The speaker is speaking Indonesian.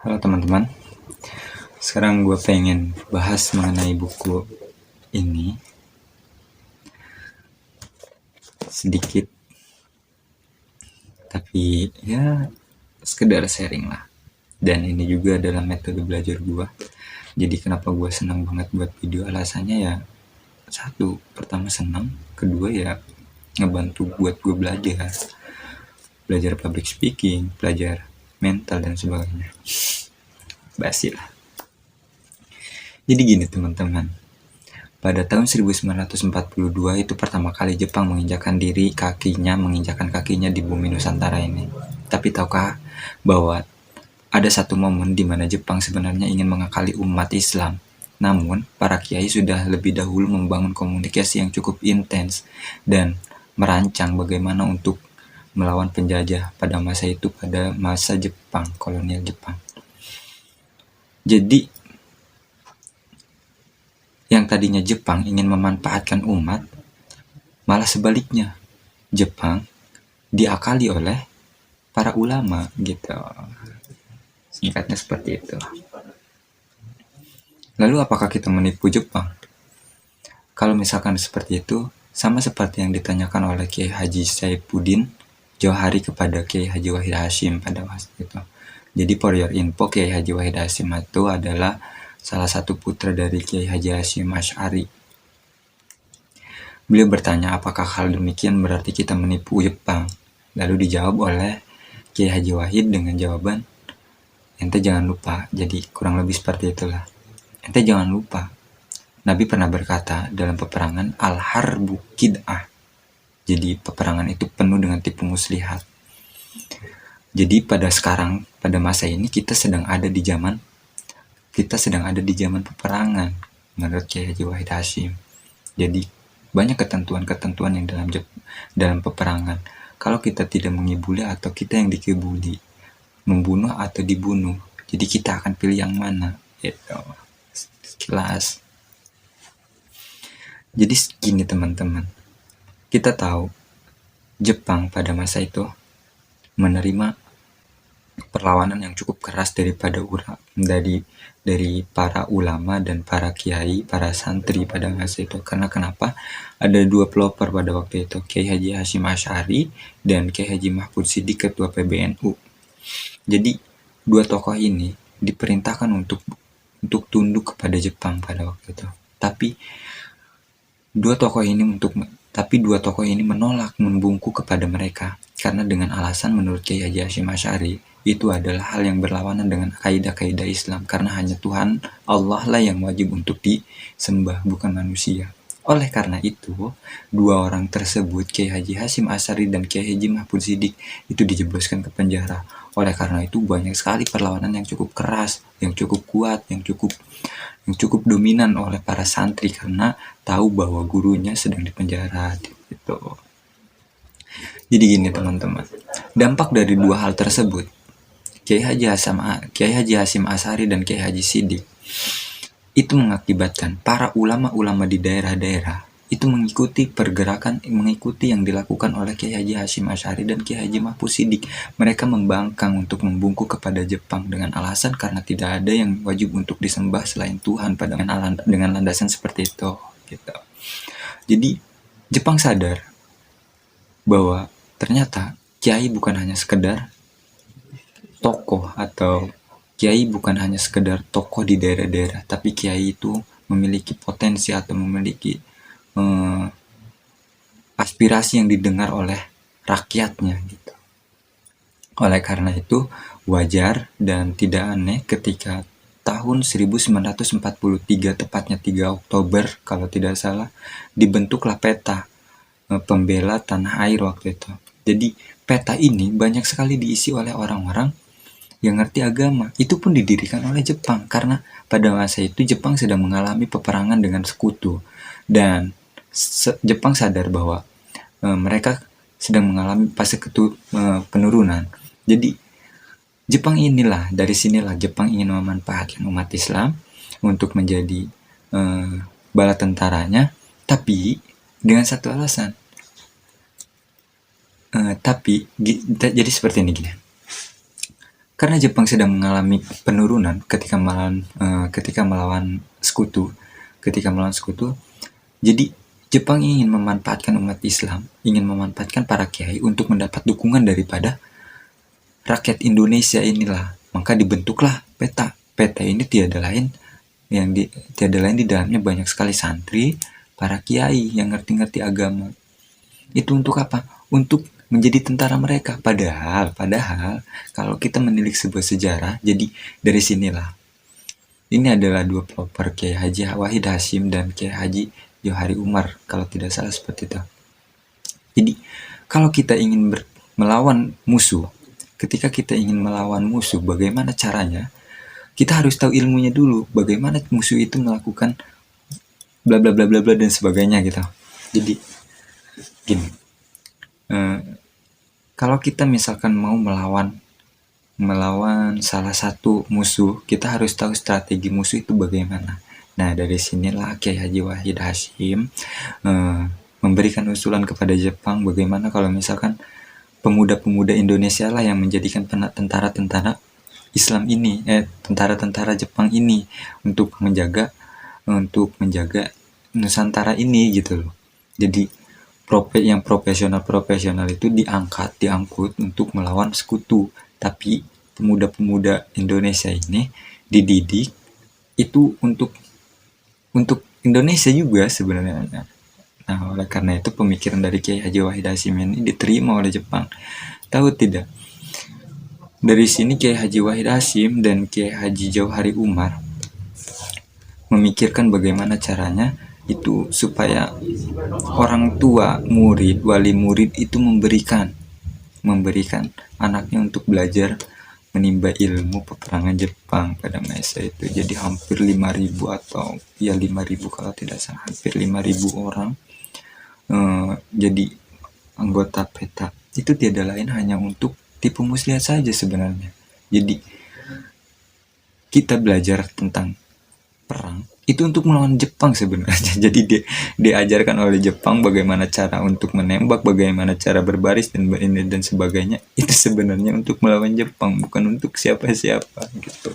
Halo teman-teman, sekarang gue pengen bahas mengenai buku ini sedikit, tapi ya sekedar sharing lah. Dan ini juga adalah metode belajar gue. Jadi kenapa gue senang banget buat video, alasannya ya satu, pertama senang, kedua ya ngebantu buat gue belajar public speaking, belajar mental dan sebagainya. Basi lah. Jadi gini teman-teman, pada tahun 1942 itu pertama kali Jepang menginjakan kakinya di bumi Nusantara ini. Tapi tahukah bahwa ada satu momen di mana Jepang sebenarnya ingin mengakali umat Islam. Namun, para kiai sudah lebih dahulu membangun komunikasi yang cukup intens dan merancang bagaimana untuk melawan penjajah pada masa itu, pada masa Jepang, kolonial Jepang. Jadi, yang tadinya Jepang ingin memanfaatkan umat, malah sebaliknya, Jepang diakali oleh para ulama gitu. Singkatnya seperti itu. Lalu apakah kita menipu Jepang? Kalau misalkan seperti itu, sama seperti yang ditanyakan oleh Kiai Haji Saifuddin Johari kepada Kiai Haji Wahid Hasyim pada waktu itu. Jadi for your info, Kiai Haji Wahid Hasyim itu adalah salah satu putra dari Kiai Haji Hasyim Asy'ari. Beliau bertanya apakah hal demikian berarti kita menipu Jepang. Lalu dijawab oleh Kiai Haji Wahid dengan jawaban, ente jangan lupa. Jadi kurang lebih seperti itulah. Ente jangan lupa, Nabi pernah berkata dalam peperangan, al-harbu kid'ah. Jadi peperangan itu penuh dengan tipu muslihat. Jadi pada masa ini kita sedang ada di zaman peperangan menurut Kiai Haji Wahid Hasyim. Jadi banyak ketentuan-ketentuan yang dalam peperangan. Kalau kita tidak mengibuli atau kita yang dikibuli, membunuh atau dibunuh, jadi kita akan pilih yang mana? Gitu. Sekilas. Jadi gini teman-teman, kita tahu Jepang pada masa itu menerima perlawanan yang cukup keras dari para ulama dan para kiai, para santri pada masa itu. Karena kenapa? Ada dua pelopor pada waktu itu, Kiai Haji Hasyim Asy'ari dan Kiai Haji Mahfud Siddiq, ketua PBNU. Jadi dua tokoh ini diperintahkan untuk tunduk kepada Jepang pada waktu itu. Tapi dua tokoh ini menolak membungkuk kepada mereka karena dengan alasan menurut Kiai Haji Hasyim Asy'ari itu adalah hal yang berlawanan dengan kaidah-kaidah Islam, karena hanya Tuhan Allah lah yang wajib untuk disembah, bukan manusia. Oleh karena itu, dua orang tersebut, Kiai Haji Hasyim Asy'ari dan Kiai Haji Mahfud Siddiq, itu dijebloskan ke penjara. Oleh karena itu banyak sekali perlawanan yang cukup keras, yang cukup kuat, yang cukup dominan oleh para santri karena tahu bahwa gurunya sedang dipenjara gitu. Jadi gini teman-teman, dampak dari dua hal tersebut, Kiai Haji Hasyim Asy'ari dan Kiai Haji Siddiq itu mengakibatkan para ulama-ulama di daerah-daerah itu mengikuti yang dilakukan oleh Kiai Haji Hasyim Asy'ari dan Kiai Haji Mahfud Siddiq. Mereka membangkang untuk membungkuk kepada Jepang dengan alasan karena tidak ada yang wajib untuk disembah selain Tuhan dengan landasan seperti itu gitu. Jadi Jepang sadar bahwa ternyata kiai bukan hanya sekedar tokoh atau kiai bukan hanya sekedar tokoh di daerah-daerah, tapi kiai itu memiliki potensi atau memiliki aspirasi yang didengar oleh rakyatnya gitu. Oleh karena itu wajar dan tidak aneh ketika tahun 1943, tepatnya 3 Oktober kalau tidak salah, dibentuklah peta pembela tanah air waktu itu. Jadi peta ini banyak sekali diisi oleh orang-orang yang ngerti agama. Itu pun didirikan oleh Jepang karena pada masa itu Jepang sedang mengalami peperangan dengan sekutu dan Jepang sadar bahwa mereka sedang mengalami fase penurunan. Jadi dari sinilah Jepang ingin memanfaatkan umat Islam untuk menjadi bala tentaranya, tapi dengan satu alasan. Jadi seperti ini gini. karena Jepang sedang mengalami penurunan ketika melawan sekutu, jadi Jepang ingin memanfaatkan umat Islam, ingin memanfaatkan para kiai untuk mendapat dukungan daripada rakyat Indonesia inilah. Maka dibentuklah PETA. PETA ini tiada lain di dalamnya banyak sekali santri, para kiai yang ngerti-ngerti agama. Itu untuk apa? Untuk menjadi tentara mereka. Padahal kalau kita menilik sebuah sejarah, jadi dari sinilah. Ini adalah dua pelopor, Kiai Haji Wahid Hasyim dan Kiai Haji Johari Umar, kalau tidak salah seperti itu. Jadi kalau kita ingin melawan musuh, ketika kita ingin melawan musuh, bagaimana caranya? Kita harus tahu ilmunya dulu, bagaimana musuh itu melakukan bla bla bla bla bla dan sebagainya gitu. Jadi gini, kalau kita misalkan mau melawan salah satu musuh, kita harus tahu strategi musuh itu bagaimana. Nah, dari sinilah Kiai Haji Wahid Hasyim memberikan usulan kepada Jepang, bagaimana kalau misalkan pemuda-pemuda Indonesia lah yang menjadikan tentara-tentara Islam ini, tentara-tentara Jepang ini untuk menjaga Nusantara ini gitu loh. Jadi yang profesional itu diangkut untuk melawan sekutu. Tapi pemuda-pemuda Indonesia ini dididik itu untuk Indonesia juga sebenarnya. Nah, oleh karena itu pemikiran dari Kiai Haji Wahid Hasyim ini diterima oleh Jepang. Tahu tidak? Dari sini Kiai Haji Wahid Hasyim dan Kiai Haji Johari Umar memikirkan bagaimana caranya itu supaya orang tua murid, wali murid itu memberikan anaknya untuk belajar menimba ilmu peperangan Jepang pada masa itu. Jadi hampir 5.000 atau 5.000 kalau tidak salah, hampir 5.000 orang jadi anggota PETA. Itu tiada lain hanya untuk tipu muslihat saja sebenarnya. Jadi kita belajar tentang perang itu untuk melawan Jepang sebenarnya. Jadi diajarkan oleh Jepang bagaimana cara untuk menembak, bagaimana cara berbaris dan sebagainya. Itu sebenarnya untuk melawan Jepang, bukan untuk siapa-siapa gitu.